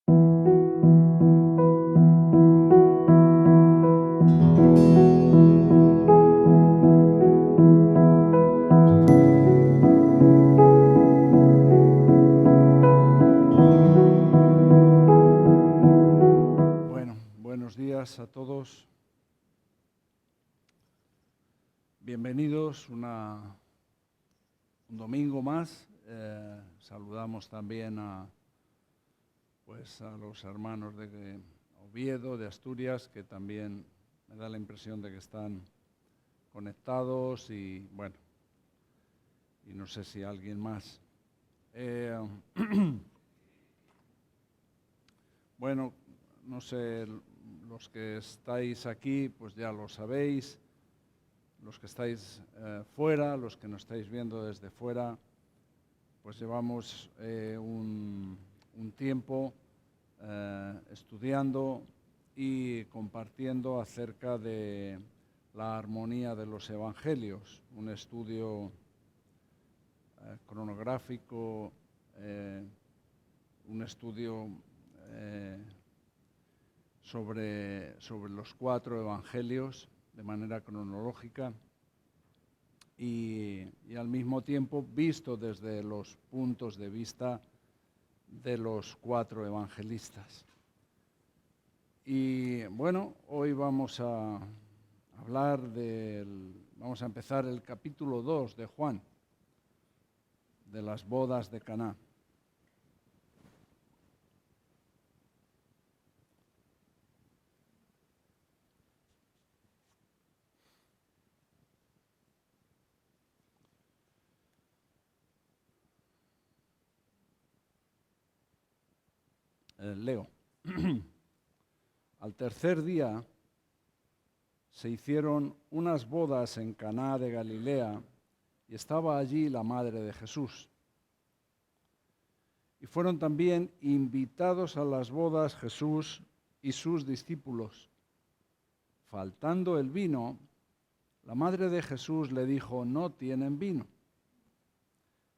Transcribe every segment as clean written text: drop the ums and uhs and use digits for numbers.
Buenos días a todos. Bienvenidos un domingo más. Saludamos también a los hermanos de Oviedo, de Asturias, que también me da la impresión de que están conectados y no sé si alguien más. No sé, los que estáis aquí, pues ya lo sabéis. Los que estáis fuera, los que nos estáis viendo desde fuera, pues llevamos un tiempo estudiando y compartiendo acerca de la armonía de los evangelios, un estudio cronográfico, un estudio sobre los 4 evangelios de manera cronológica y al mismo tiempo visto desde los puntos de vista de los 4 evangelistas. Y hoy vamos a empezar el capítulo 2 de Juan, de las bodas de Caná. Leo. Al tercer día se hicieron unas bodas en Caná de Galilea y estaba allí la madre de Jesús. Y fueron también invitados a las bodas Jesús y sus discípulos. Faltando el vino, la madre de Jesús le dijo: no tienen vino.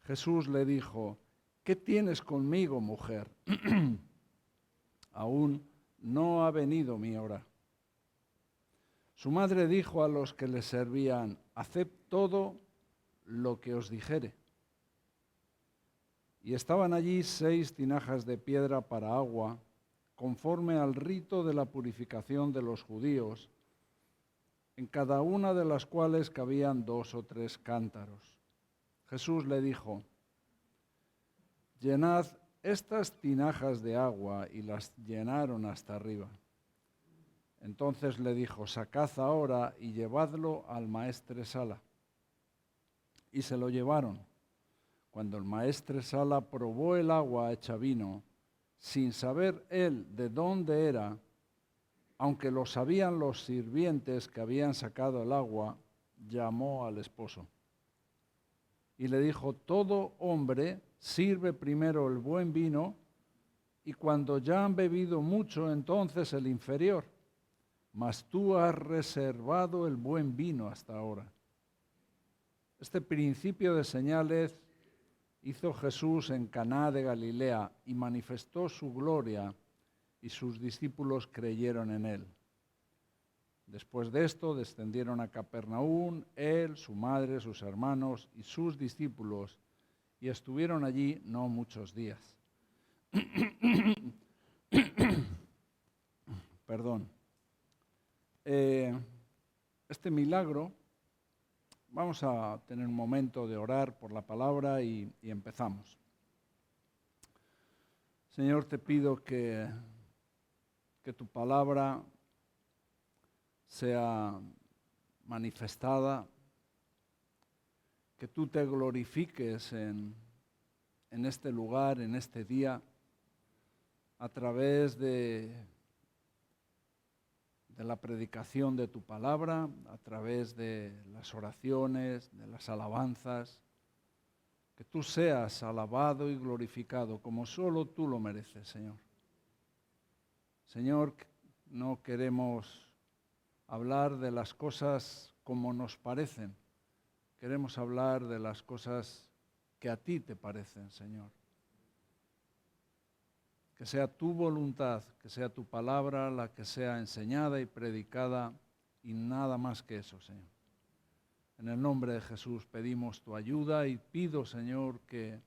Jesús le dijo: ¿qué tienes conmigo, mujer? Aún no ha venido mi hora. Su madre dijo a los que le servían: haced todo lo que os dijere. Y estaban allí 6 tinajas de piedra para agua, conforme al rito de la purificación de los judíos, en cada una de las cuales cabían 2 o 3 cántaros. Jesús le dijo: llenad estas tinajas de agua, y las llenaron hasta arriba. Entonces le dijo: sacad ahora y llevadlo al maestresala. Y se lo llevaron. Cuando el maestresala probó el agua hecha vino, sin saber él de dónde era, aunque lo sabían los sirvientes que habían sacado el agua, llamó al esposo. Y le dijo: todo hombre sirve primero el buen vino, y cuando ya han bebido mucho, entonces el inferior. Mas tú has reservado el buen vino hasta ahora. Este principio de señales hizo Jesús en Caná de Galilea y manifestó su gloria, y sus discípulos creyeron en él. Después de esto descendieron a Capernaum, él, su madre, sus hermanos y sus discípulos, y estuvieron allí no muchos días. Perdón. Este milagro, vamos a tener un momento de orar por la palabra y empezamos. Señor, te pido que tu palabra sea manifestada, que tú te glorifiques en este lugar, en este día, a través de la predicación de tu palabra, a través de las oraciones, de las alabanzas, que tú seas alabado y glorificado como solo tú lo mereces, Señor. Señor, no queremos hablar de las cosas como nos parecen, queremos hablar de las cosas que a ti te parecen, Señor. que sea tu voluntad, que sea tu palabra la que sea enseñada y predicada y nada más que eso, Señor. En el nombre de Jesús pedimos tu ayuda y pido, Señor, que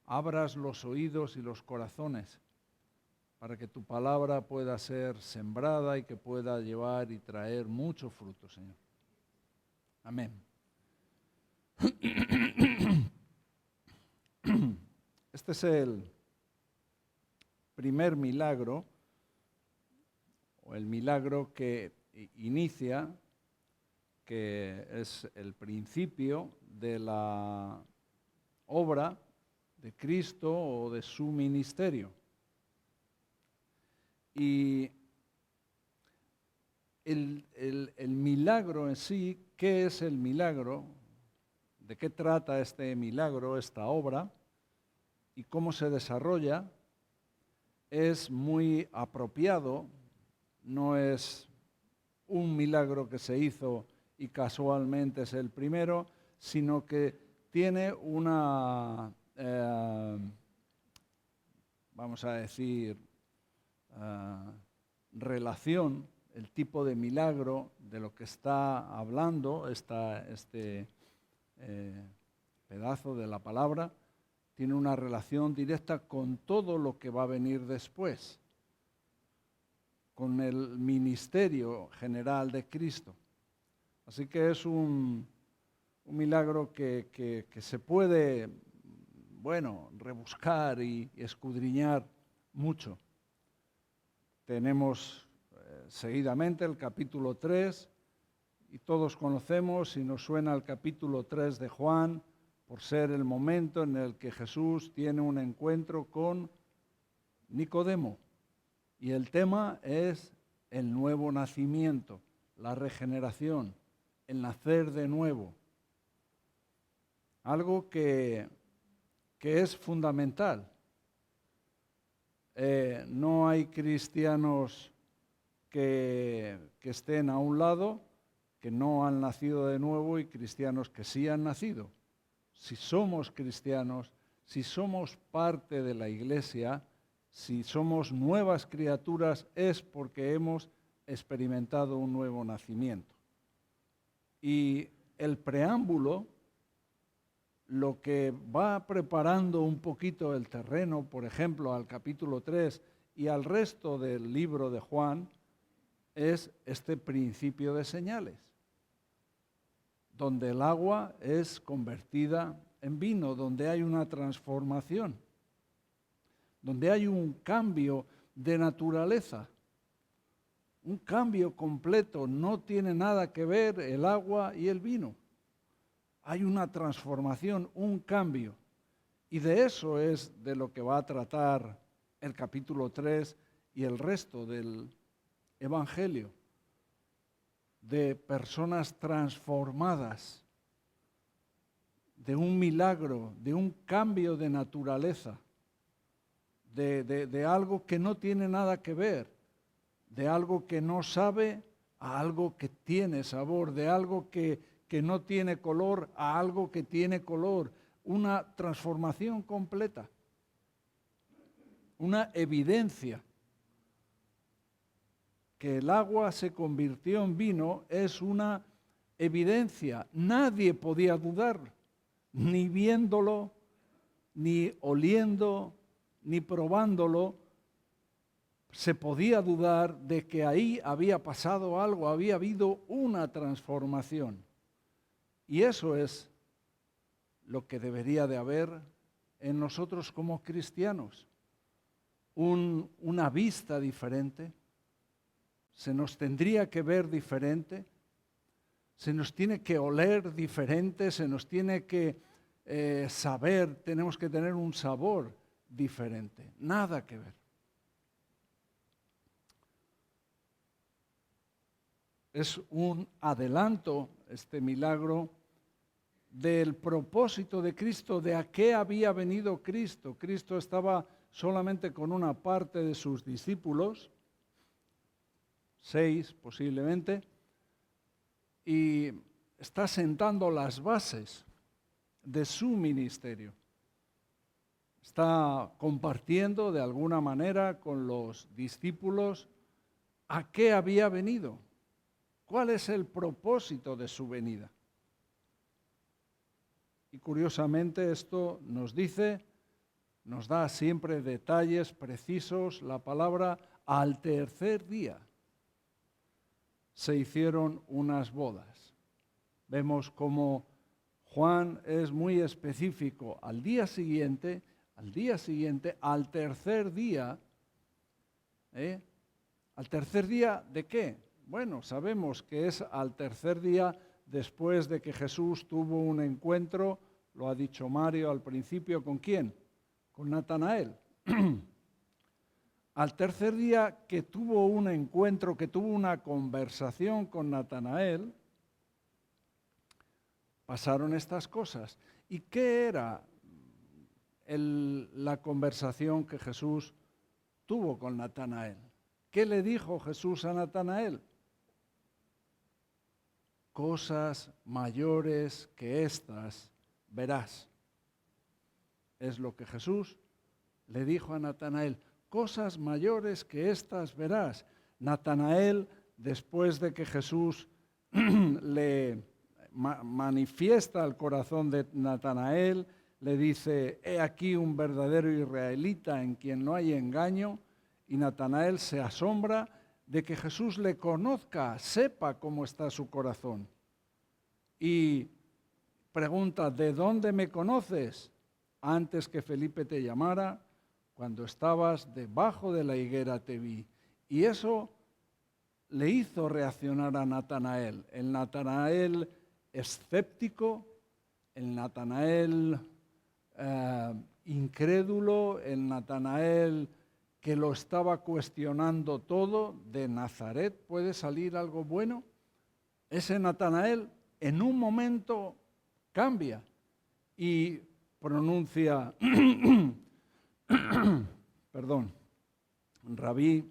abras los oídos y los corazones para que tu palabra pueda ser sembrada y que pueda llevar y traer mucho fruto, Señor. Amén. Este es el primer milagro, o el milagro que inicia, que es el principio de la obra de Cristo o de su ministerio. Y el milagro en sí, ¿qué es el milagro? ¿De qué trata este milagro, esta obra? ¿Y cómo se desarrolla? Es muy apropiado, no es un milagro que se hizo y casualmente es el primero, sino que tiene una, vamos a decir, relación, el tipo de milagro de lo que está hablando este pedazo de la palabra, tiene una relación directa con todo lo que va a venir después, con el ministerio general de Cristo. Así que es un milagro que se puede, rebuscar y escudriñar mucho. Tenemos seguidamente el capítulo 3, y todos conocemos y nos suena el capítulo 3 de Juan, por ser el momento en el que Jesús tiene un encuentro con Nicodemo. Y el tema es el nuevo nacimiento, la regeneración, el nacer de nuevo. Algo que es fundamental. No hay cristianos que estén a un lado, que no han nacido de nuevo, y cristianos que sí han nacido. Si somos cristianos, si somos parte de la iglesia, si somos nuevas criaturas, es porque hemos experimentado un nuevo nacimiento. Y el preámbulo, lo que va preparando un poquito el terreno, por ejemplo, al capítulo 3 y al resto del libro de Juan, es este principio de señales, donde el agua es convertida en vino, donde hay una transformación, donde hay un cambio de naturaleza, un cambio completo. No tiene nada que ver el agua y el vino. Hay una transformación, un cambio. Y de eso es de lo que va a tratar el capítulo 3 y el resto del Evangelio, de personas transformadas, de un milagro, de un cambio de naturaleza, de algo que no tiene nada que ver, de algo que no sabe a algo que tiene sabor, de algo que no tiene color a algo que tiene color, una transformación completa, una evidencia. Que el agua se convirtió en vino es una evidencia. Nadie podía dudar, ni viéndolo, ni oliendo, ni probándolo. Se podía dudar de que ahí había pasado algo, había habido una transformación. Y eso es lo que debería de haber en nosotros como cristianos. Una vista diferente. Se nos tendría que ver diferente, se nos tiene que oler diferente, se nos tiene que saber, tenemos que tener un sabor diferente, nada que ver. Es un adelanto, este milagro, del propósito de Cristo, de a qué había venido Cristo. Cristo estaba solamente con una parte de sus discípulos, 6 posiblemente, y está sentando las bases de su ministerio. está compartiendo de alguna manera con los discípulos a qué había venido, cuál es el propósito de su venida. Y curiosamente esto nos da siempre detalles precisos, la palabra al tercer día se hicieron unas bodas. Vemos cómo Juan es muy específico, al tercer día, ¿al tercer día de qué? Bueno, sabemos que es al tercer día después de que Jesús tuvo un encuentro, lo ha dicho Mario al principio, ¿con quién? Con Natanael. Al tercer día que tuvo un encuentro, que tuvo una conversación con Natanael, pasaron estas cosas. ¿Y qué era la conversación que Jesús tuvo con Natanael? ¿Qué le dijo Jesús a Natanael? Cosas mayores que estas verás. Es lo que Jesús le dijo a Natanael. Cosas mayores que estas verás. Natanael, después de que Jesús le manifiesta el corazón de Natanael, le dice, he aquí un verdadero israelita en quien no hay engaño, y Natanael se asombra de que Jesús le conozca, sepa cómo está su corazón. Y pregunta, ¿de dónde me conoces? Antes que Felipe te llamara, cuando estabas debajo de la higuera te vi. Y eso le hizo reaccionar a Natanael. El Natanael escéptico, el Natanael incrédulo, el Natanael que lo estaba cuestionando todo. ¿De Nazaret puede salir algo bueno? Ese Natanael en un momento cambia y pronuncia, perdón, Rabí,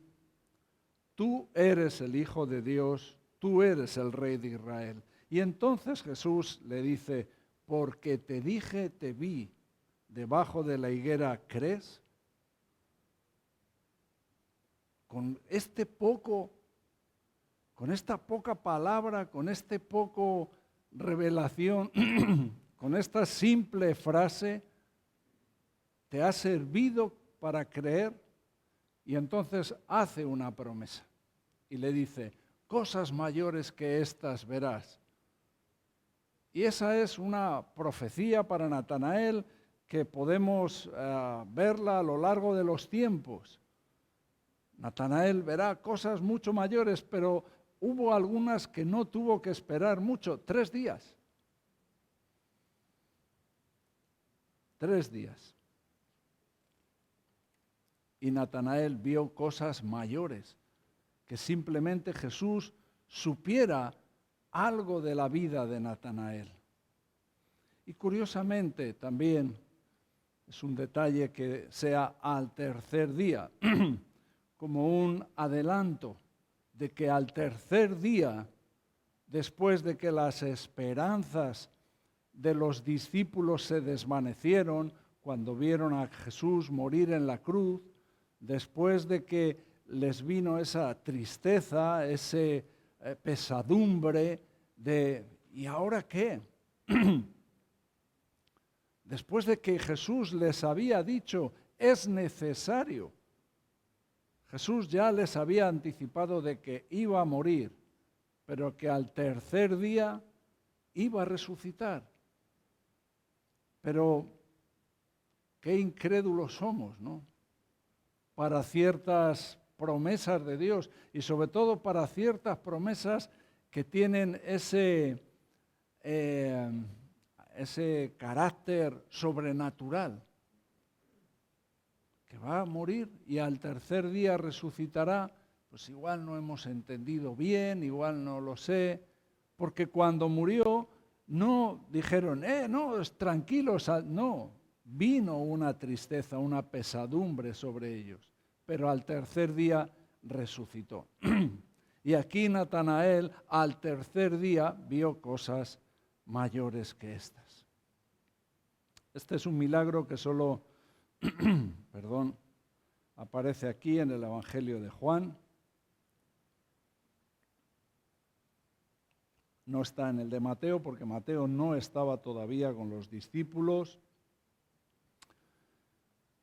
tú eres el Hijo de Dios, tú eres el Rey de Israel. Y entonces Jesús le dice, porque te dije, te vi debajo de la higuera, ¿crees? Con esta poca palabra, con este poco revelación, con esta simple frase, ¿te ha servido para creer? Y entonces hace una promesa y le dice, cosas mayores que estas verás. Y esa es una profecía para Natanael que podemos verla a lo largo de los tiempos. Natanael verá cosas mucho mayores, pero hubo algunas que no tuvo que esperar mucho, 3 días. 3 días. Y Natanael vio cosas mayores, que simplemente Jesús supiera algo de la vida de Natanael. Y curiosamente también es un detalle que sea al tercer día, como un adelanto de que al tercer día, después de que las esperanzas de los discípulos se desvanecieron cuando vieron a Jesús morir en la cruz, después de que les vino esa tristeza, esa pesadumbre de ¿y ahora qué? Después de que Jesús les había dicho, es necesario. Jesús ya les había anticipado de que iba a morir, pero que al tercer día iba a resucitar. Pero qué incrédulos somos, ¿no? Para ciertas promesas de Dios y sobre todo para ciertas promesas que tienen ese carácter sobrenatural, que va a morir y al tercer día resucitará, pues igual no hemos entendido bien, igual no lo sé, porque cuando murió no dijeron, no, tranquilos, no, vino una tristeza, una pesadumbre sobre ellos, pero al tercer día resucitó. Y aquí Natanael al tercer día vio cosas mayores que estas. Este es un milagro que solo perdón, aparece aquí en el Evangelio de Juan. No está en el de Mateo, porque Mateo no estaba todavía con los discípulos.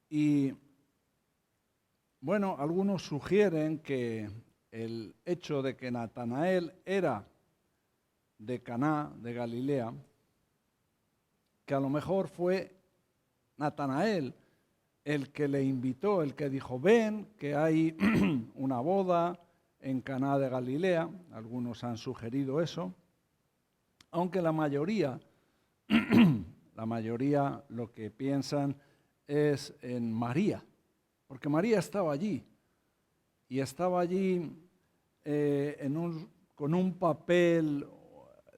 Y bueno, algunos sugieren que el hecho de que Natanael era de Caná, de Galilea, que a lo mejor fue Natanael el que le invitó, el que dijo, ven, que hay una boda en Caná de Galilea. Algunos han sugerido eso, aunque la mayoría lo que piensan es en María, porque María estaba allí, y estaba allí con un papel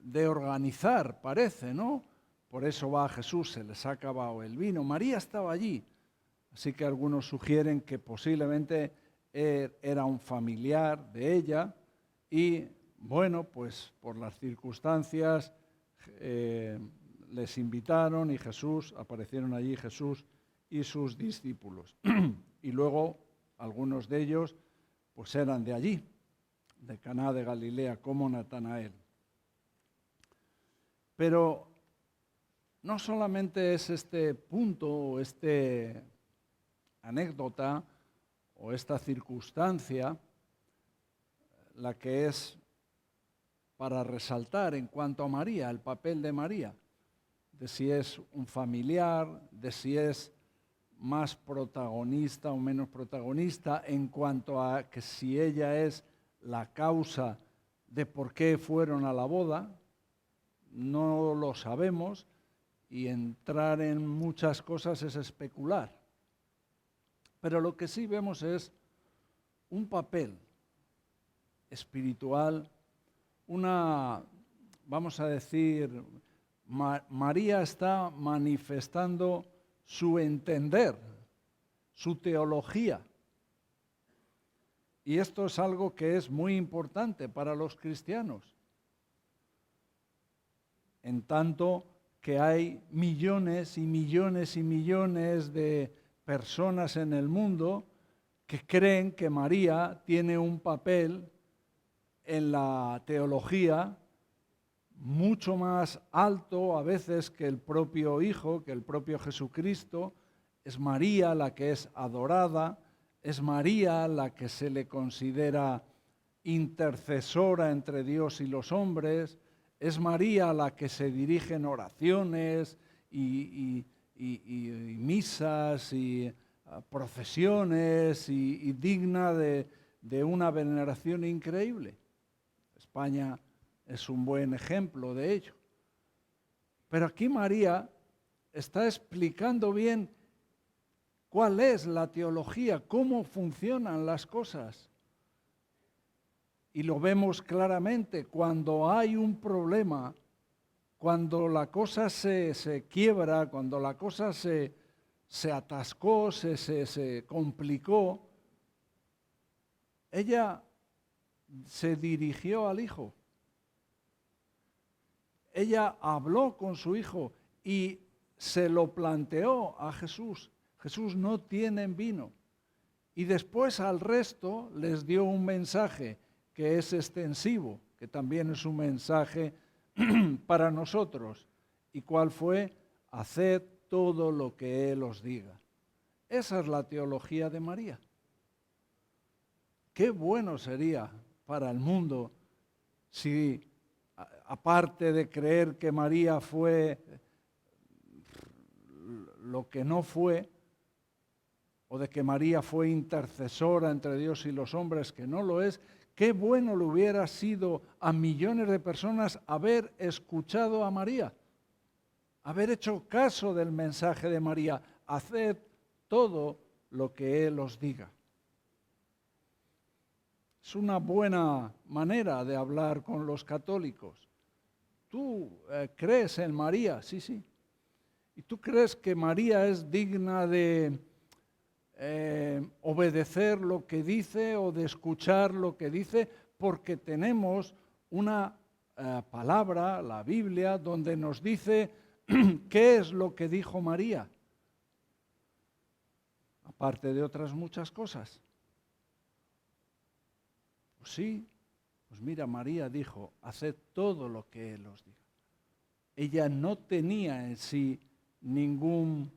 de organizar, parece, ¿no? Por eso va a Jesús, se les ha acabado el vino. María estaba allí, así que algunos sugieren que posiblemente era un familiar de ella, y bueno, pues por las circunstancias les invitaron y aparecieron allí Jesús y sus discípulos. Y luego algunos de ellos pues eran de allí, de Caná de Galilea, como Natanael. Pero no solamente es este punto o esta anécdota o esta circunstancia la que es para resaltar en cuanto a María, el papel de María, de si es un familiar, de si es más protagonista o menos protagonista, en cuanto a que si ella es la causa de por qué fueron a la boda. No lo sabemos, y entrar en muchas cosas es especular. Pero lo que sí vemos es un papel espiritual, vamos a decir, María está manifestando su entender, su teología. Y esto es algo que es muy importante para los cristianos, en tanto que hay millones y millones y millones de personas en el mundo que creen que María tiene un papel en la teología mucho más alto a veces que el propio Hijo, que el propio Jesucristo. Es María la que es adorada, es María la que se le considera intercesora entre Dios y los hombres, es María la que se dirige en oraciones y misas y procesiones y digna de una veneración increíble. España es un buen ejemplo de ello. Pero aquí María está explicando bien cuál es la teología, cómo funcionan las cosas. Y lo vemos claramente cuando hay un problema, cuando la cosa se quiebra, cuando la cosa se atascó, se complicó. Ella se dirigió al Hijo. Ella habló con su Hijo y se lo planteó a Jesús. Jesús, no tienen vino. Y después al resto les dio un mensaje que es extensivo, que también es un mensaje para nosotros. ¿Y cuál fue? Haced todo lo que Él os diga. Esa es la teología de María. Qué bueno sería para el mundo si, aparte de creer que María fue lo que no fue, o de que María fue intercesora entre Dios y los hombres, que no lo es, qué bueno le hubiera sido a millones de personas haber escuchado a María, haber hecho caso del mensaje de María. Haced todo lo que Él os diga. Es una buena manera de hablar con los católicos. ¿Tú crees en María? Sí, sí. ¿Y tú crees que María es digna de obedecer lo que dice o de escuchar lo que dice? Porque tenemos una palabra, la Biblia, donde nos dice qué es lo que dijo María. aparte de otras muchas cosas. Pues sí, pues mira, María dijo, haced todo lo que Él os diga. Ella no tenía en sí ningún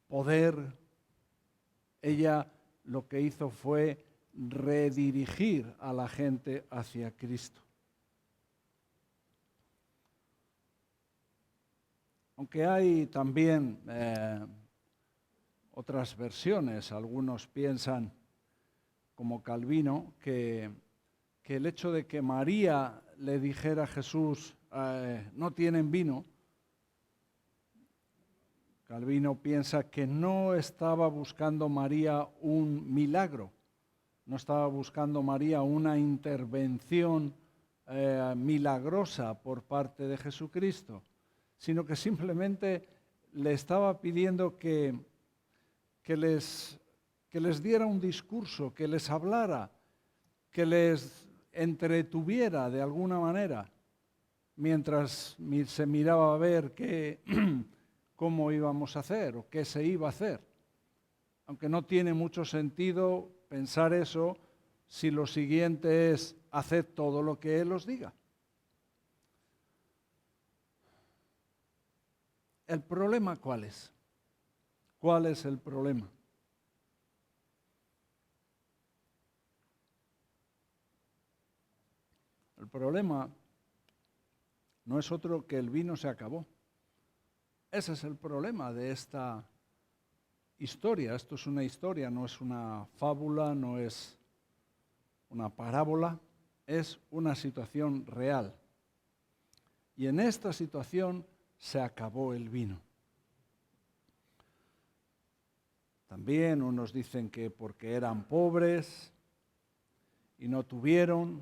poder. Ella lo que hizo fue redirigir a la gente hacia Cristo. Aunque hay también otras versiones, algunos piensan, como Calvino, que el hecho de que María le dijera a Jesús, no tienen vino, Calvino piensa que no estaba buscando María un milagro, no estaba buscando María una intervención milagrosa por parte de Jesucristo, sino que simplemente le estaba pidiendo que les diera un discurso, que les hablara, que les entretuviera de alguna manera, mientras se miraba a ver cómo íbamos a hacer o qué se iba a hacer. Aunque no tiene mucho sentido pensar eso si lo siguiente es haced todo lo que Él os diga. ¿El problema cuál es? ¿Cuál es el problema? El problema no es otro que el vino se acabó. Ese es el problema de esta historia. Esto es una historia, no es una fábula, no es una parábola, es una situación real. Y en esta situación se acabó el vino. También unos dicen que porque eran pobres y no tuvieron,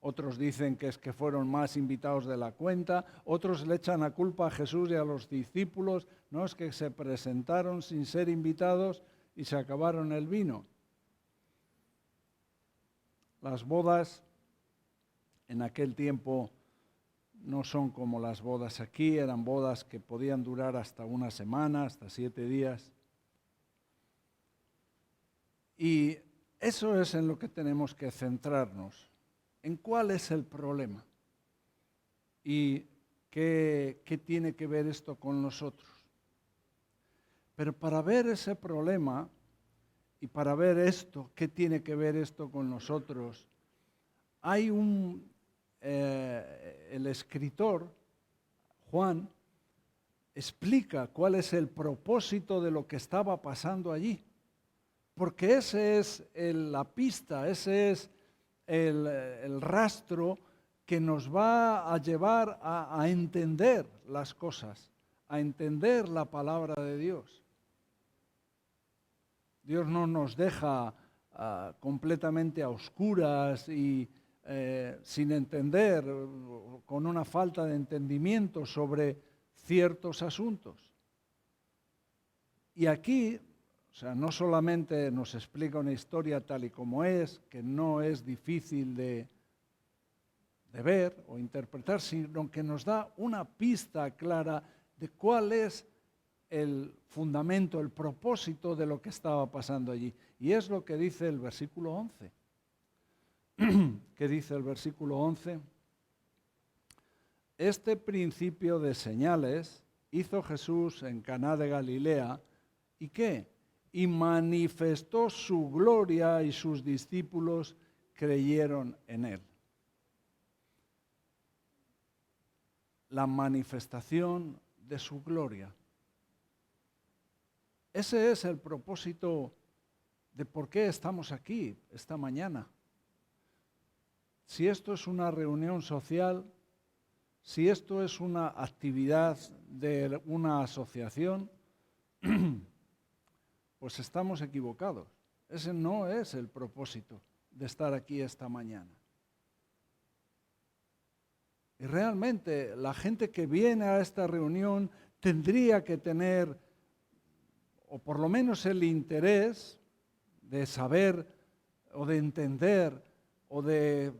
otros dicen que es que fueron más invitados de la cuenta, otros le echan la culpa a Jesús y a los discípulos, no es que se presentaron sin ser invitados y se acabaron el vino. Las bodas en aquel tiempo no son como las bodas aquí, eran bodas que podían durar hasta una semana, hasta 7 días. Y eso es en lo que tenemos que centrarnos, en cuál es el problema y qué tiene que ver esto con nosotros. Pero para ver ese problema y para ver esto, qué tiene que ver esto con nosotros, hay el escritor, Juan, explica cuál es el propósito de lo que estaba pasando allí. Porque ese es la pista, ese es el rastro que nos va a llevar a entender las cosas, a entender la palabra de Dios. Dios no nos deja completamente a oscuras y sin entender, con una falta de entendimiento sobre ciertos asuntos. Y aquí, o sea, no solamente nos explica una historia tal y como es, que no es difícil de ver o interpretar, sino que nos da una pista clara de cuál es el fundamento, el propósito de lo que estaba pasando allí. Y es lo que dice el versículo 11. ¿Qué dice el versículo 11? Este principio de señales hizo Jesús en Caná de Galilea, ¿y qué? Y manifestó su gloria y sus discípulos creyeron en él. La manifestación de su gloria. Ese es el propósito de por qué estamos aquí esta mañana. Si esto es una reunión social, si esto es una actividad de una asociación, pues estamos equivocados. Ese no es el propósito de estar aquí esta mañana. Y realmente la gente que viene a esta reunión tendría que tener, o por lo menos el interés de saber o de entender o de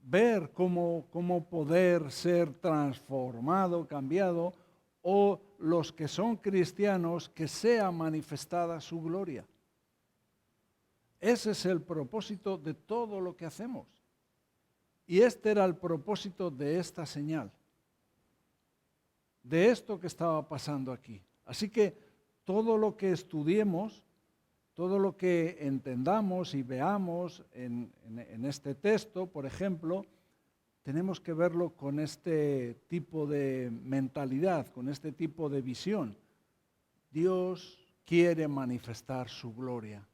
ver cómo poder ser transformado, cambiado, o los que son cristianos, que sea manifestada su gloria. Ese es el propósito de todo lo que hacemos. Y este era el propósito de esta señal, de esto que estaba pasando aquí. Así que todo lo que estudiemos, todo lo que entendamos y veamos en este texto, por ejemplo, tenemos que verlo con este tipo de mentalidad, con este tipo de visión. Dios quiere manifestar su gloria.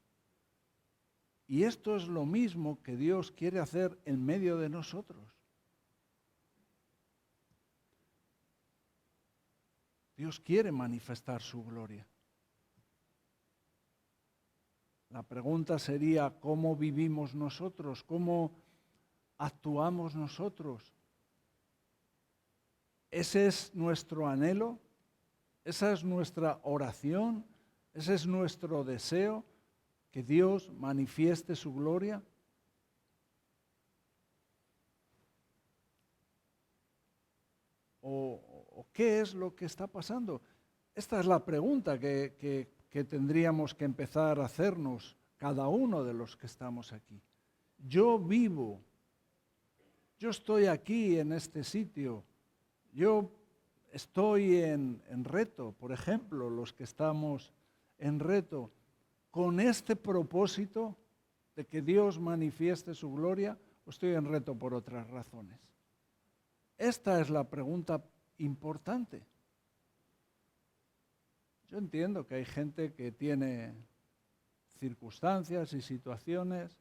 Y esto es lo mismo que Dios quiere hacer en medio de nosotros. Dios quiere manifestar su gloria. La pregunta sería, ¿cómo vivimos nosotros? ¿Cómo actuamos nosotros? ¿Ese es nuestro anhelo? ¿Esa es nuestra oración? ¿Ese es nuestro deseo? ¿Que Dios manifieste su gloria? ¿O qué es lo que está pasando? Esta es la pregunta que tendríamos que empezar a hacernos cada uno de los que estamos aquí. Yo vivo, yo estoy aquí en este sitio, yo estoy en Reto, por ejemplo, los que estamos en Reto, con este propósito de que Dios manifieste su gloria, o estoy en Reto por otras razones. Esta es la pregunta importante. Yo entiendo que hay gente que tiene circunstancias y situaciones,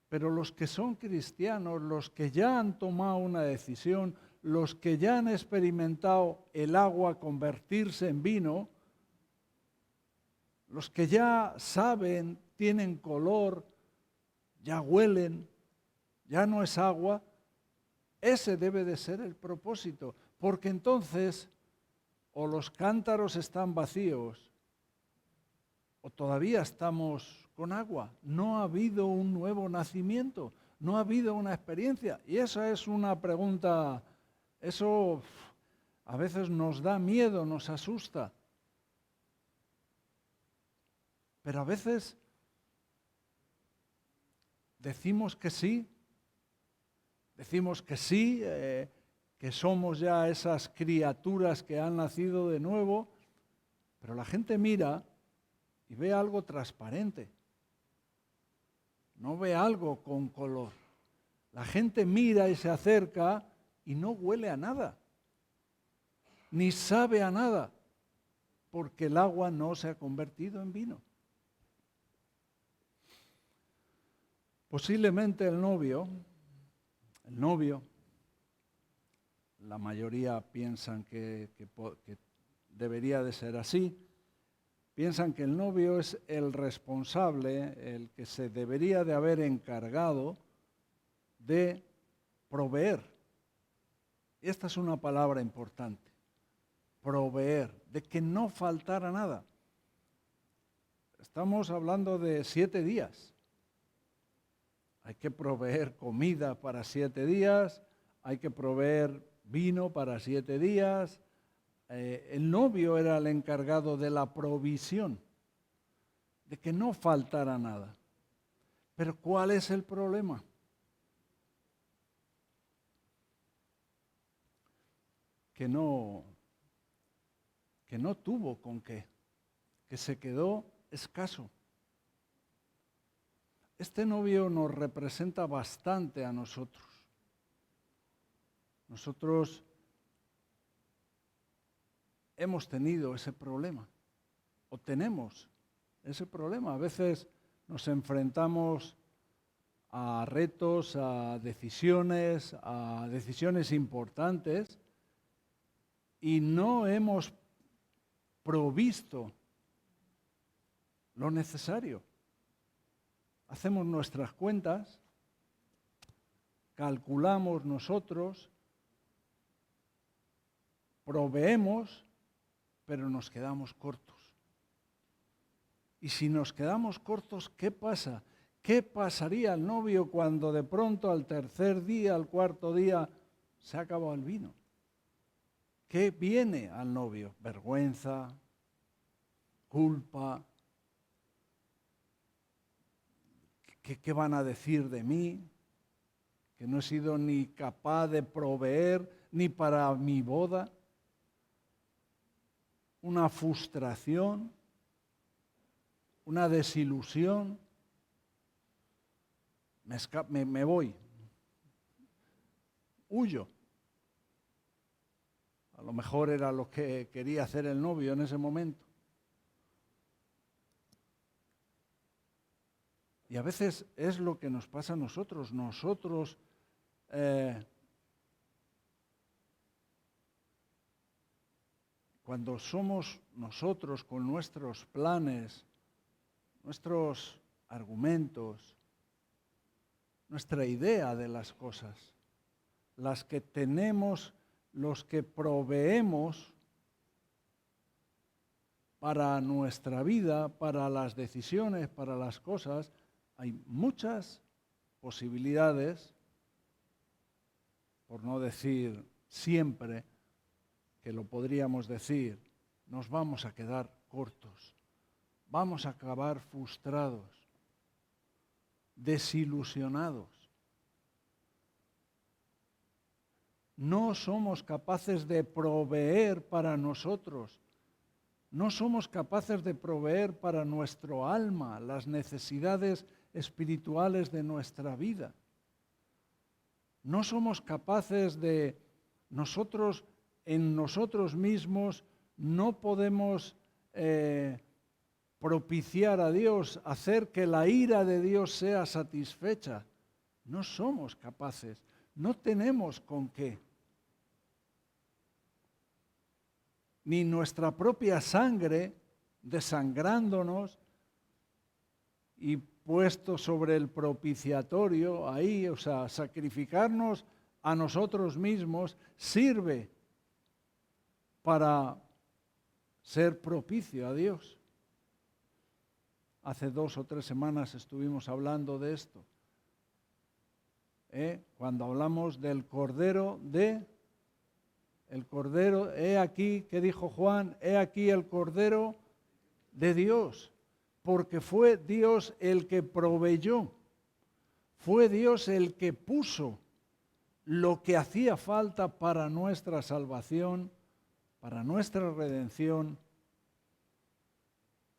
pero los que son cristianos, los que ya han tomado una decisión, los que ya han experimentado el agua convertirse en vino, los que ya saben, tienen color, ya huelen, ya no es agua, ese debe de ser el propósito, porque entonces o los cántaros están vacíos o todavía estamos con agua. No ha habido un nuevo nacimiento, no ha habido una experiencia. Y esa es una pregunta, eso a veces nos da miedo, nos asusta. Pero a veces decimos que sí, que somos ya esas criaturas que han nacido de nuevo, pero la gente mira y ve algo transparente, no ve algo con color. La gente mira y se acerca y no huele a nada, ni sabe a nada, porque el agua no se ha convertido en vino. Posiblemente el novio, la mayoría piensan que debería de ser así, piensan que el novio es el responsable, el que se debería de haber encargado de proveer. Esta es una palabra importante, proveer, de que no faltara nada. Estamos hablando de 7 días. Hay que proveer comida para 7 días, hay que proveer vino para 7 días. El novio era el encargado de la provisión, de que no faltara nada. Pero ¿cuál es el problema? Que no tuvo con qué, que se quedó escaso. Este novio nos representa bastante a nosotros. Nosotros hemos tenido ese problema, o tenemos ese problema. A veces nos enfrentamos a retos, a decisiones importantes, y no hemos provisto lo necesario. Hacemos nuestras cuentas, calculamos nosotros, proveemos, pero nos quedamos cortos. Y si nos quedamos cortos, ¿qué pasa? ¿Qué pasaría al novio cuando de pronto al tercer día, al cuarto día, se ha acabado el vino? ¿qué viene al novio? Vergüenza, culpa. ¿Qué van a decir de mí? Que no he sido ni capaz de proveer ni para mi boda. Una frustración, una desilusión. Me voy. Huyo. A lo mejor era lo que quería hacer el novio en ese momento. Y a veces es lo que nos pasa a nosotros. Nosotros cuando somos nosotros con nuestros planes, nuestros argumentos, nuestra idea de las cosas, las que tenemos, los que proveemos para nuestra vida, para las decisiones, para las cosas, hay muchas posibilidades, por no decir siempre, que lo podríamos decir, nos vamos a quedar cortos, vamos a acabar frustrados, desilusionados. No somos capaces de proveer para nosotros, no somos capaces de proveer para nuestro alma las necesidades espirituales de nuestra vida. No somos capaces de nosotros, en nosotros mismos, no podemos propiciar a Dios, hacer que la ira de Dios sea satisfecha. No somos capaces, no tenemos con qué. Ni nuestra propia sangre, desangrándonos y puesto sobre el propiciatorio, ahí, o sea, sacrificarnos a nosotros mismos, sirve para ser propicio a Dios. Hace 2 o 3 semanas estuvimos hablando de esto. Cuando hablamos del Cordero he aquí, ¿qué dijo Juan? He aquí el Cordero de Dios, porque fue Dios el que proveyó, fue Dios el que puso lo que hacía falta para nuestra salvación, para nuestra redención,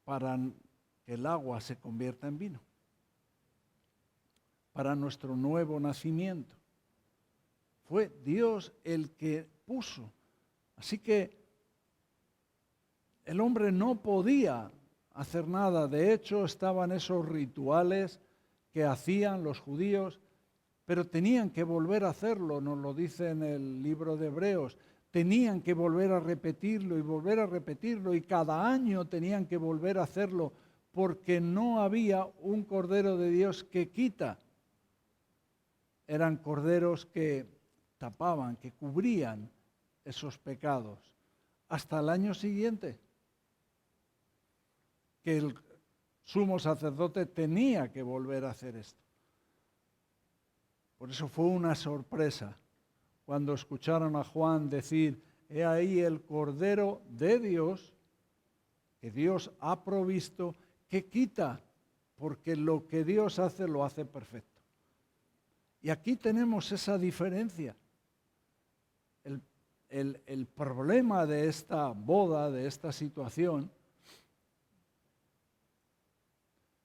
para que el agua se convierta en vino, para nuestro nuevo nacimiento. Fue Dios el que puso. Así que el hombre no podía hacer nada. De hecho, estaban esos rituales que hacían los judíos, pero tenían que volver a hacerlo, nos lo dice en el libro de Hebreos. Tenían que volver a repetirlo y volver a repetirlo, y cada año tenían que volver a hacerlo, porque no había un Cordero de Dios que quita. Eran corderos que tapaban, que cubrían esos pecados, hasta el año siguiente, que el sumo sacerdote tenía que volver a hacer esto. Por eso fue una sorpresa cuando escucharon a Juan decir, he ahí el Cordero de Dios, que Dios ha provisto, que quita, porque lo que Dios hace lo hace perfecto. Y aquí tenemos esa diferencia. El problema de esta boda, de esta situación,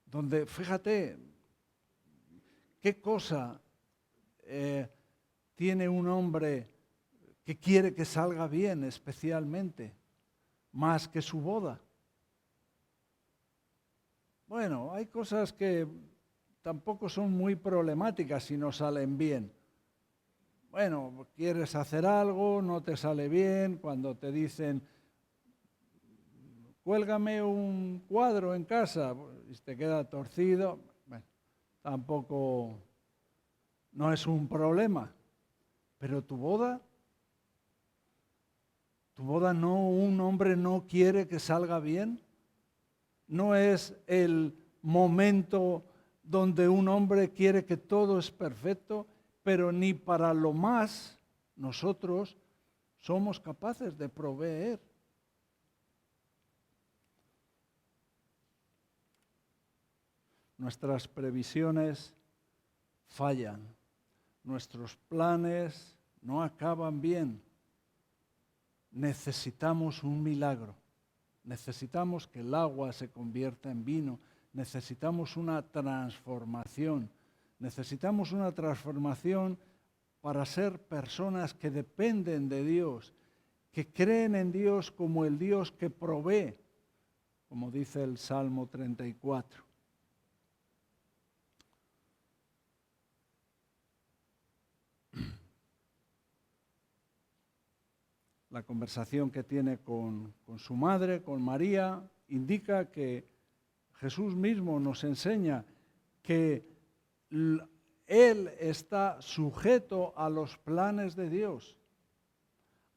donde, fíjate, qué cosa tiene un hombre que quiere que salga bien especialmente, más que su boda. Bueno, hay cosas que tampoco son muy problemáticas si no salen bien. Bueno, quieres hacer algo, no te sale bien, cuando te dicen, cuélgame un cuadro en casa, y te queda torcido, bueno, tampoco no es un problema. Pero tu boda no, un hombre no quiere que salga bien, no es el momento donde un hombre quiere que todo es perfecto, pero ni para lo más nosotros somos capaces de proveer. Nuestras previsiones fallan, nuestros planes no acaban bien. Necesitamos un milagro, necesitamos que el agua se convierta en vino, necesitamos una transformación para ser personas que dependen de Dios, que creen en Dios como el Dios que provee, como dice el Salmo 34. La conversación que tiene con su madre, con María, indica que Jesús mismo nos enseña que Él está sujeto a los planes de Dios,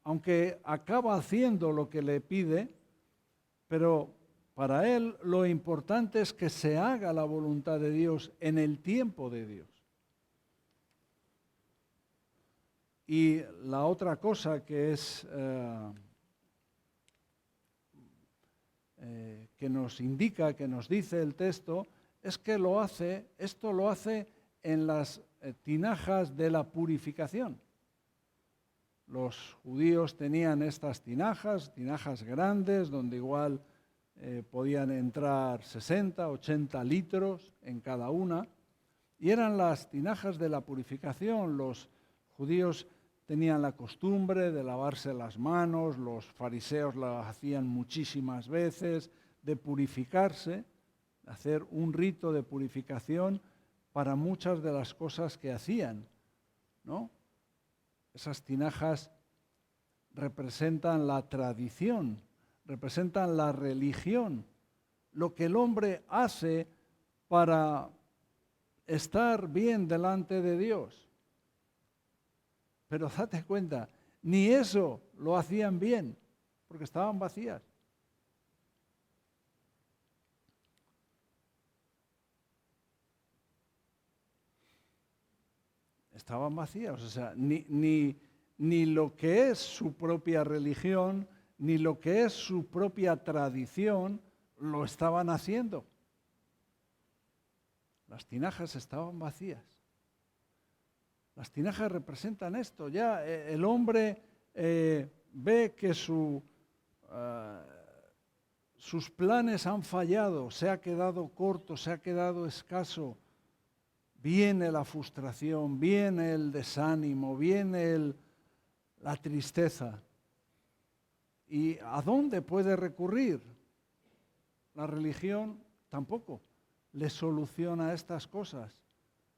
aunque acaba haciendo lo que le pide, pero para Él lo importante es que se haga la voluntad de Dios en el tiempo de Dios. Y la otra cosa que es que nos indica, que nos dice el texto, es que esto lo hace en las tinajas de la purificación. Los judíos tenían estas tinajas grandes, donde igual podían entrar 60, 80 litros en cada una, y eran las tinajas de la purificación. Los judíos tenían la costumbre de lavarse las manos, los fariseos lo hacían muchísimas veces, de purificarse, hacer un rito de purificación para muchas de las cosas que hacían, ¿no? Esas tinajas representan la tradición, representan la religión, lo que el hombre hace para estar bien delante de Dios. Pero date cuenta, ni eso lo hacían bien, porque estaban vacías. Estaban vacías, o sea, ni lo que es su propia religión, ni lo que es su propia tradición, lo estaban haciendo. Las tinajas estaban vacías. Las tinajas representan esto. Ya el hombre ve que sus planes han fallado, se ha quedado corto, se ha quedado escaso. Viene la frustración, viene el desánimo, viene la tristeza. ¿Y a dónde puede recurrir? La religión tampoco le soluciona estas cosas.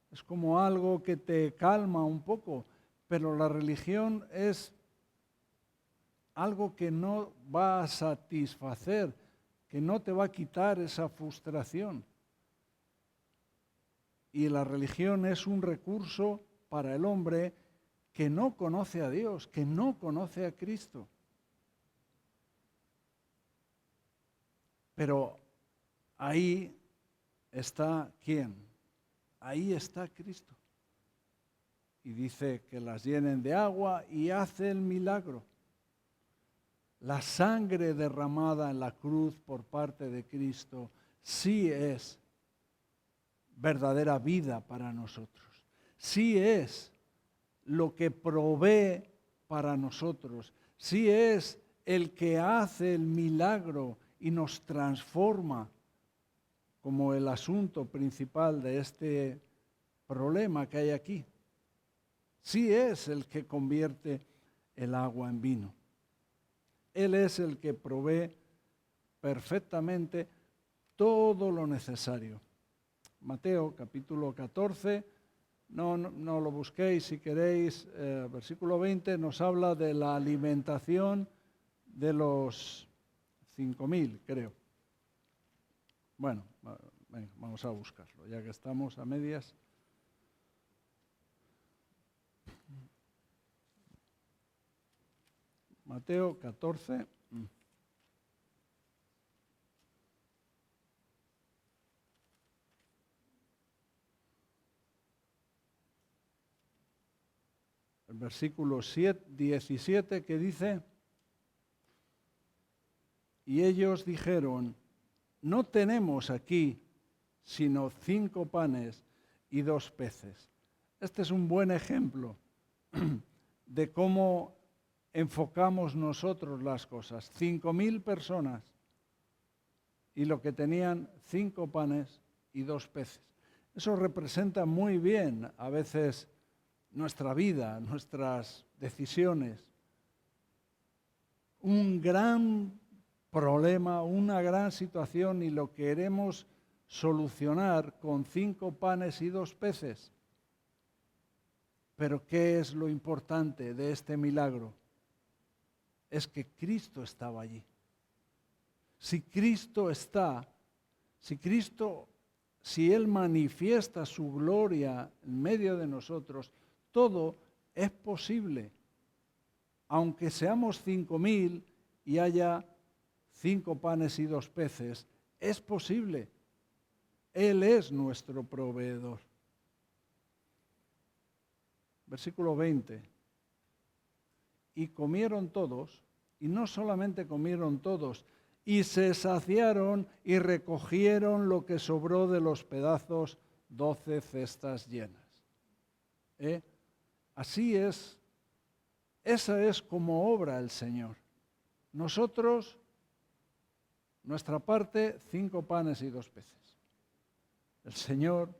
Es como algo que te calma un poco, pero la religión es algo que no va a satisfacer, que no te va a quitar esa frustración. Y la religión es un recurso para el hombre que no conoce a Dios, que no conoce a Cristo. Pero ahí está ¿quién? Ahí está Cristo. Y dice que las llenen de agua y hace el milagro. La sangre derramada en la cruz por parte de Cristo sí es verdadera vida para nosotros. Sí es lo que provee para nosotros. Sí es el que hace el milagro y nos transforma, como el asunto principal de este problema que hay aquí. Sí es el que convierte el agua en vino. Él es el que provee perfectamente todo lo necesario. Mateo capítulo 14, no lo busquéis si queréis, versículo 20 nos habla de la alimentación de los 5.000, creo. Bueno, venga, vamos a buscarlo, ya que estamos a medias. Mateo 14. el versículo 17 que dice, y ellos dijeron, no tenemos aquí sino 5 panes y 2 peces. Este es un buen ejemplo de cómo enfocamos nosotros las cosas. 5.000 personas y lo que tenían 5 panes y 2 peces. Eso representa muy bien a veces nuestra vida, nuestras decisiones. Un gran problema, una gran situación y lo queremos solucionar con 5 panes y 2 peces. Pero ¿qué es lo importante de este milagro? Es que Cristo estaba allí. Si Cristo está, si Él manifiesta su gloria en medio de nosotros, todo es posible. Aunque seamos 5.000 y haya 5 panes y 2 peces, es posible. Él es nuestro proveedor. Versículo 20. Y comieron todos, y no solamente comieron todos, y se saciaron y recogieron lo que sobró de los pedazos, 12 cestas llenas. Así es, esa es como obra el Señor. Nosotros, nuestra parte, 5 panes y 2 peces. El Señor,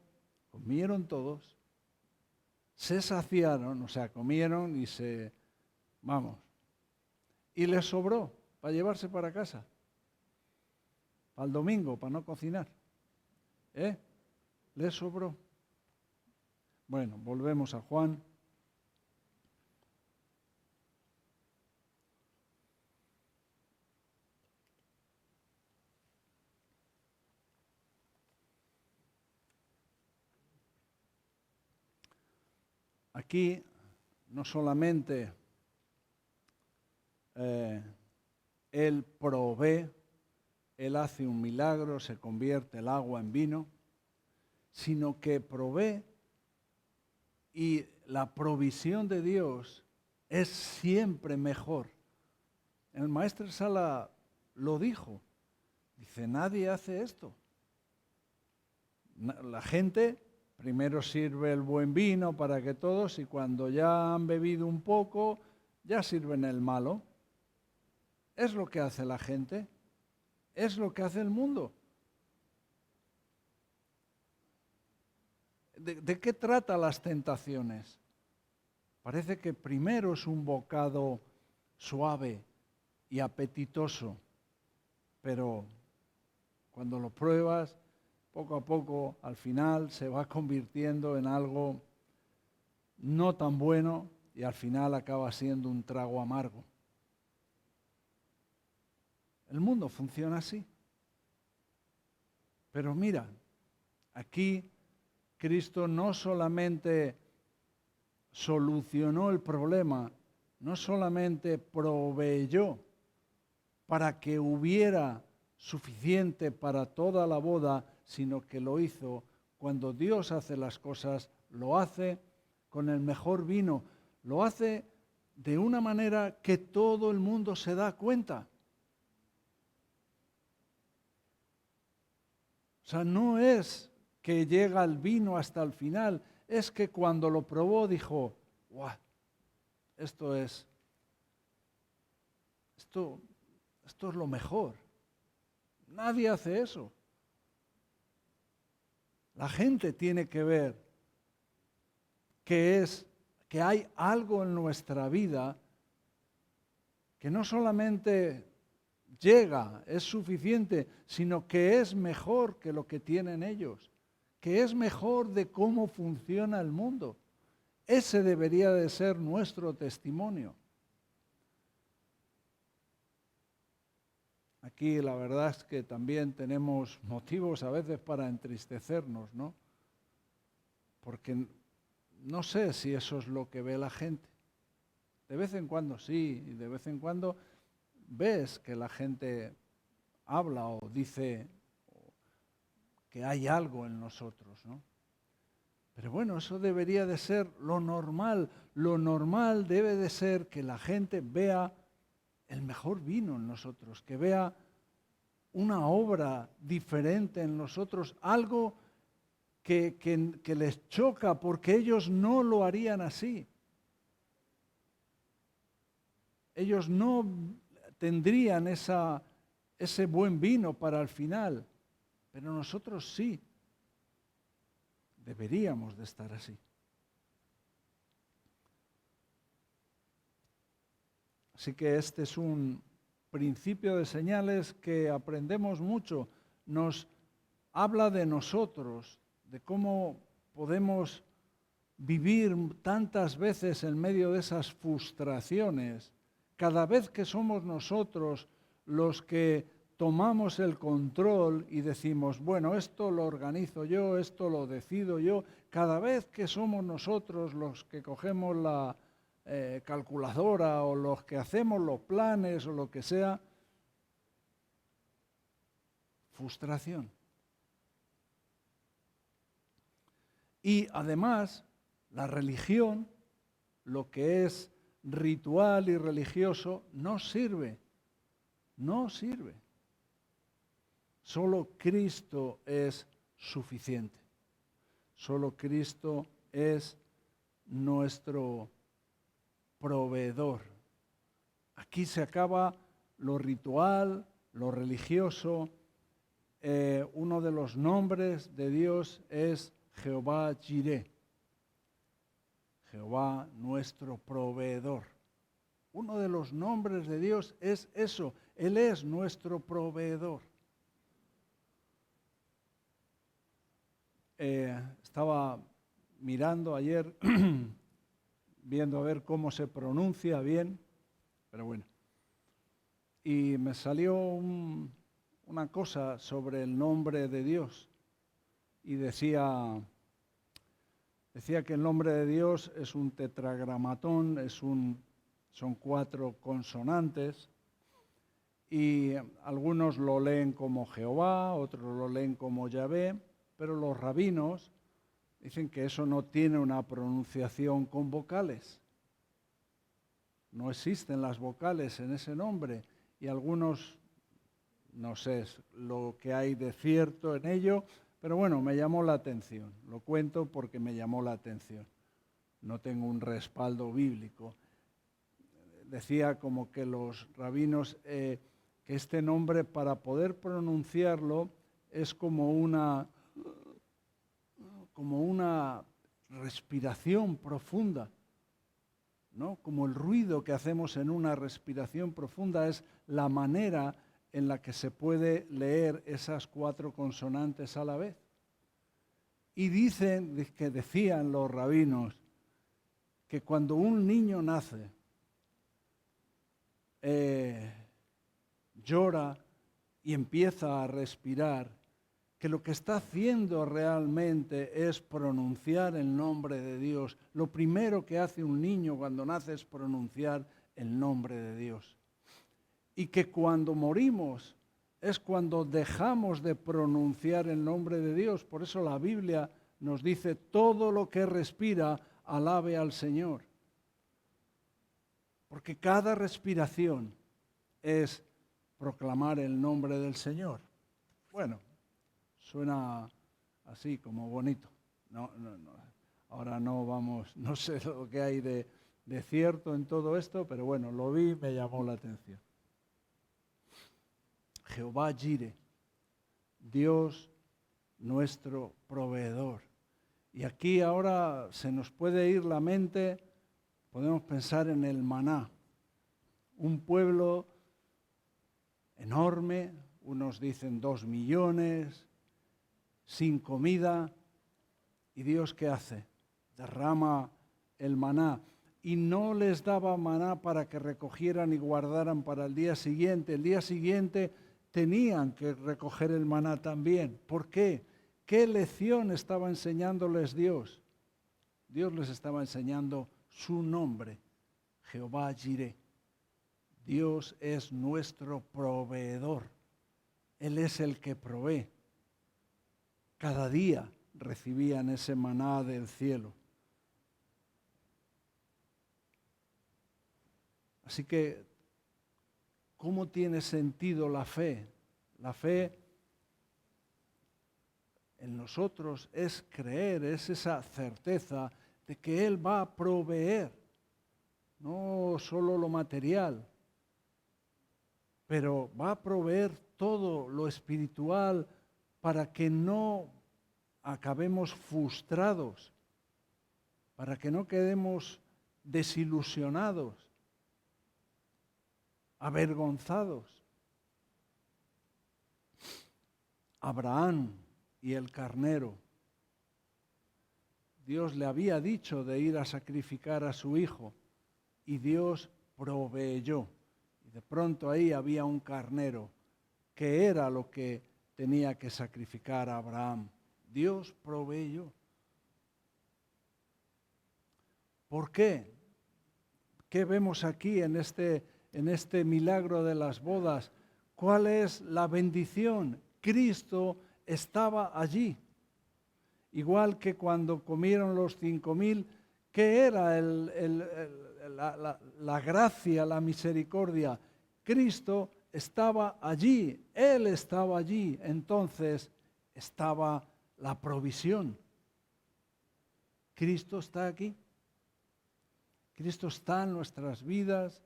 comieron todos, se saciaron, o sea, comieron y y les sobró para llevarse para casa, para el domingo, para no cocinar. Les sobró. Bueno, volvemos a Juan. Aquí no solamente Él provee, Él hace un milagro, se convierte el agua en vino, sino que provee y la provisión de Dios es siempre mejor. El maestro Sala lo dijo, dice, nadie hace esto. La gente primero sirve el buen vino para que todos, y cuando ya han bebido un poco, ya sirven el malo. Es lo que hace la gente, es lo que hace el mundo. ¿De qué trata las tentaciones? Parece que primero es un bocado suave y apetitoso, pero cuando lo pruebas, poco a poco, al final se va convirtiendo en algo no tan bueno y al final acaba siendo un trago amargo. El mundo funciona así. Pero mira, aquí Cristo no solamente solucionó el problema, no solamente proveyó para que hubiera suficiente para toda la boda, sino que lo hizo. Cuando Dios hace las cosas, lo hace con el mejor vino, lo hace de una manera que todo el mundo se da cuenta. O sea, no es que llega el vino hasta el final, es que cuando lo probó dijo, ¡guau! Esto es lo mejor. Nadie hace eso. La gente tiene que ver que hay algo en nuestra vida que no solamente llega, es suficiente, sino que es mejor que lo que tienen ellos, que es mejor de cómo funciona el mundo. Ese debería de ser nuestro testimonio. Aquí la verdad es que también tenemos motivos a veces para entristecernos, ¿no? Porque no sé si eso es lo que ve la gente. De vez en cuando sí, y de vez en cuando ves que la gente habla o dice que hay algo en nosotros, ¿no? Pero bueno, eso debería de ser lo normal. Lo normal debe de ser que la gente vea el mejor vino en nosotros, que vea una obra diferente en nosotros, algo que les choca porque ellos no lo harían así. Ellos no tendrían ese buen vino para el final, pero nosotros sí. Deberíamos de estar así. Así que este es un principio de señales que aprendemos mucho. Nos habla de nosotros, de cómo podemos vivir tantas veces en medio de esas frustraciones. Cada vez que somos nosotros los que tomamos el control y decimos, bueno, esto lo organizo yo, esto lo decido yo, cada vez que somos nosotros los que cogemos la calculadora o los que hacemos los planes o lo que sea, frustración. Y además, la religión, lo que es ritual y religioso, no sirve. No sirve. Solo Cristo es suficiente. Solo Cristo es nuestro proveedor. Aquí se acaba lo ritual, lo religioso. Uno de los nombres de Dios es Jehová Jireh. Jehová nuestro proveedor. Uno de los nombres de Dios es eso. Él es nuestro proveedor. Estaba mirando ayer, viendo a ver cómo se pronuncia bien, pero bueno. Y me salió una cosa sobre el nombre de Dios. Y decía que el nombre de Dios es un tetragramatón, son 4 consonantes. Y algunos lo leen como Jehová, otros lo leen como Yahvé. Pero los rabinos dicen que eso no tiene una pronunciación con vocales. No existen las vocales en ese nombre. Y algunos, no sé lo que hay de cierto en ello, pero bueno, me llamó la atención. Lo cuento porque me llamó la atención. No tengo un respaldo bíblico. Decía como que los rabinos, que este nombre para poder pronunciarlo es como una respiración profunda, ¿no? Como el ruido que hacemos en una respiración profunda es la manera en la que se puede leer esas 4 consonantes a la vez. Y decían los rabinos que cuando un niño nace, llora y empieza a respirar, que lo que está haciendo realmente es pronunciar el nombre de Dios. Lo primero que hace un niño cuando nace es pronunciar el nombre de Dios. Y que cuando morimos es cuando dejamos de pronunciar el nombre de Dios. Por eso la Biblia nos dice, todo lo que respira, alabe al Señor. Porque cada respiración es proclamar el nombre del Señor. Bueno, suena así como bonito. No. Ahora no sé lo que hay de cierto en todo esto, pero bueno, lo vi y me llamó la atención. Jehová Jireh, Dios nuestro proveedor. Y aquí ahora se nos puede ir la mente, podemos pensar en el maná, un pueblo enorme, unos dicen 2 millones, sin comida, y Dios ¿qué hace? Derrama el maná y no les daba maná para que recogieran y guardaran para el día siguiente. El día siguiente tenían que recoger el maná también. ¿Por qué? ¿Qué lección estaba enseñándoles Dios? Dios les estaba enseñando su nombre, Jehová Jireh. Dios es nuestro proveedor. Él es el que provee. Cada día recibían ese maná del cielo. Así que, ¿cómo tiene sentido la fe? La fe en nosotros es creer, es esa certeza de que Él va a proveer, no solo lo material, pero va a proveer todo lo espiritual para que no acabemos frustrados, para que no quedemos desilusionados, avergonzados. Abraham y el carnero. Dios le había dicho de ir a sacrificar a su hijo y Dios proveyó. Y de pronto ahí había un carnero que era lo que tenía que sacrificar a Abraham. Dios proveyó. ¿Por qué? ¿Qué vemos aquí en este milagro de las bodas? ¿Cuál es la bendición? Cristo estaba allí. Igual que cuando comieron los 5,000, ¿qué era la gracia, la misericordia? Cristo estaba allí, Él estaba allí, entonces estaba la provisión. Cristo está aquí. Cristo está en nuestras vidas.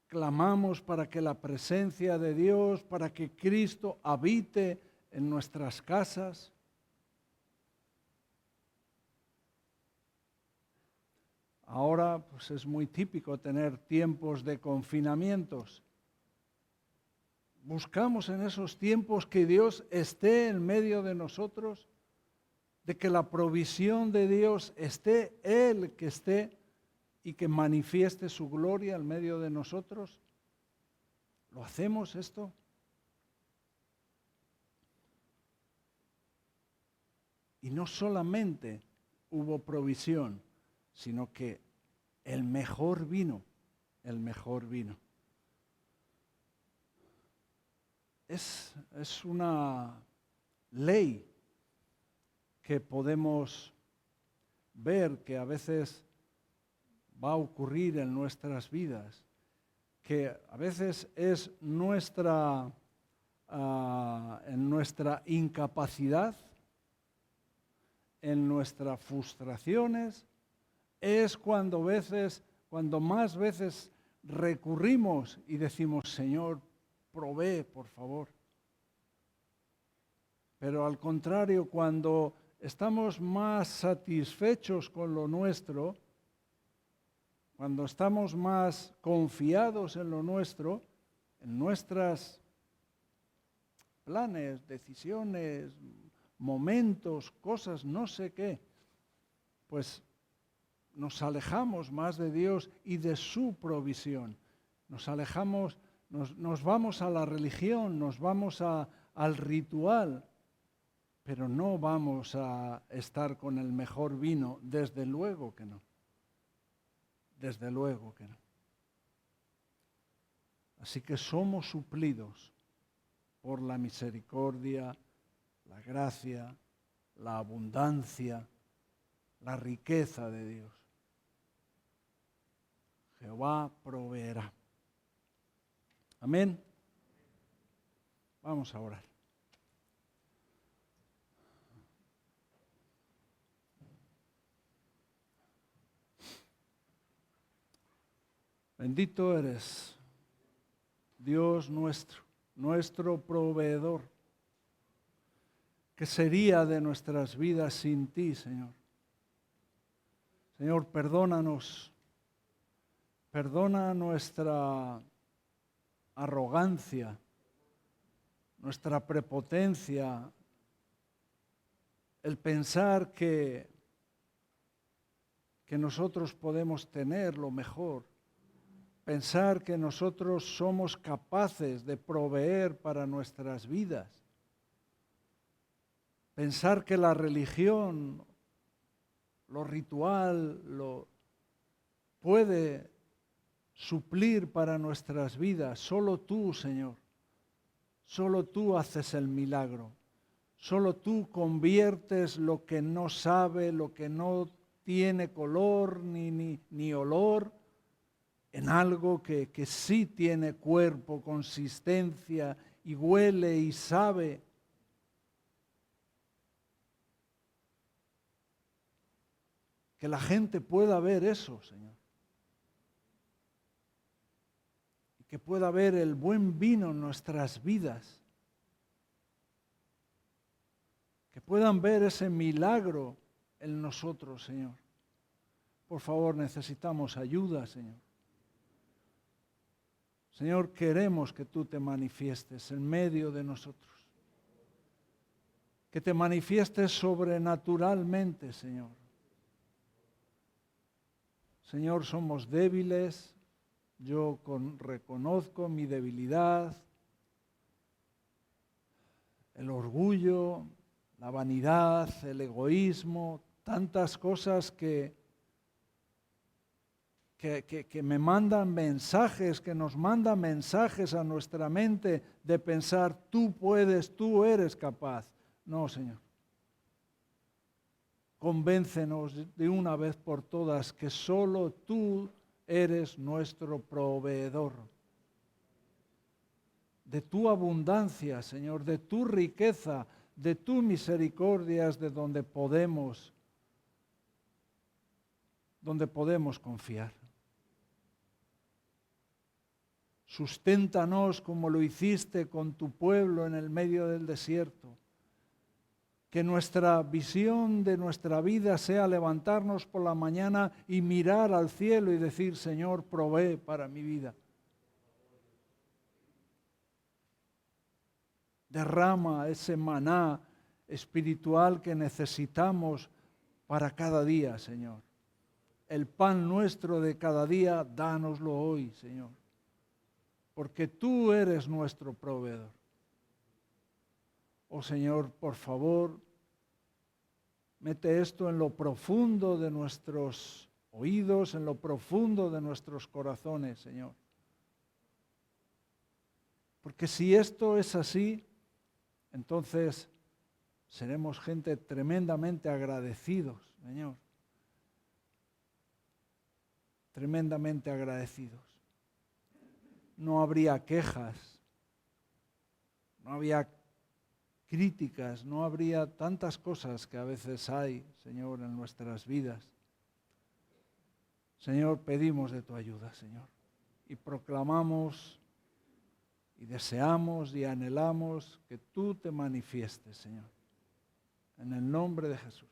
Clamamos para que la presencia de Dios, para que Cristo habite en nuestras casas. Ahora pues es muy típico tener tiempos de confinamientos. Buscamos en esos tiempos que Dios esté en medio de nosotros, de que la provisión de Dios esté, Él que esté y que manifieste su gloria en medio de nosotros. ¿Lo hacemos esto? Y no solamente hubo provisión, sino que el mejor vino. Es una ley que podemos ver que a veces va a ocurrir en nuestras vidas, que a veces es en nuestra incapacidad, en nuestras frustraciones, es cuando más veces recurrimos y decimos, Señor, provee, por favor. Pero al contrario, cuando estamos más satisfechos con lo nuestro, cuando estamos más confiados en lo nuestro, en nuestros planes, decisiones, momentos, cosas, no sé qué, pues nos alejamos más de Dios y de su provisión. Nos alejamos, nos vamos a la religión, nos vamos al ritual, pero no vamos a estar con el mejor vino, desde luego que no. Desde luego que no. Así que somos suplidos por la misericordia, la gracia, la abundancia, la riqueza de Dios. Jehová proveerá. Amén. Vamos a orar. Bendito eres, Dios nuestro proveedor. ¿Qué sería de nuestras vidas sin ti, Señor? Señor, perdónanos. Perdona nuestra arrogancia, nuestra prepotencia, el pensar que nosotros podemos tener lo mejor, pensar que nosotros somos capaces de proveer para nuestras vidas, pensar que la religión, lo ritual, lo puede suplir para nuestras vidas. Solo tú, Señor, solo tú haces el milagro. Solo tú conviertes lo que no sabe, lo que no tiene color ni olor, en algo que sí tiene cuerpo, consistencia, y huele y sabe. Que la gente pueda ver eso, Señor. Y que pueda ver el buen vino en nuestras vidas. Que puedan ver ese milagro en nosotros, Señor. Por favor, necesitamos ayuda, Señor. Señor, queremos que tú te manifiestes en medio de nosotros. Que te manifiestes sobrenaturalmente, Señor. Señor, somos débiles, yo reconozco mi debilidad, el orgullo, la vanidad, el egoísmo, tantas cosas que me mandan mensajes, que nos mandan mensajes a nuestra mente de pensar, tú puedes, tú eres capaz. No, Señor. Convéncenos de una vez por todas que solo tú eres nuestro proveedor. De tu abundancia, Señor, de tu riqueza, de tu misericordia es de donde podemos confiar. Susténtanos como lo hiciste con tu pueblo en el medio del desierto. Que nuestra visión de nuestra vida sea levantarnos por la mañana y mirar al cielo y decir, Señor, provee para mi vida. Derrama ese maná espiritual que necesitamos para cada día, Señor. El pan nuestro de cada día, dánoslo hoy, Señor. Porque tú eres nuestro proveedor. Oh Señor, por favor, mete esto en lo profundo de nuestros oídos, en lo profundo de nuestros corazones, Señor. Porque si esto es así, entonces seremos gente tremendamente agradecidos, Señor. Tremendamente agradecidos. No habría quejas, no habría críticas, no habría tantas cosas que a veces hay, Señor, en nuestras vidas. Señor, pedimos de tu ayuda, Señor, y proclamamos y deseamos y anhelamos que tú te manifiestes, Señor, en el nombre de Jesús.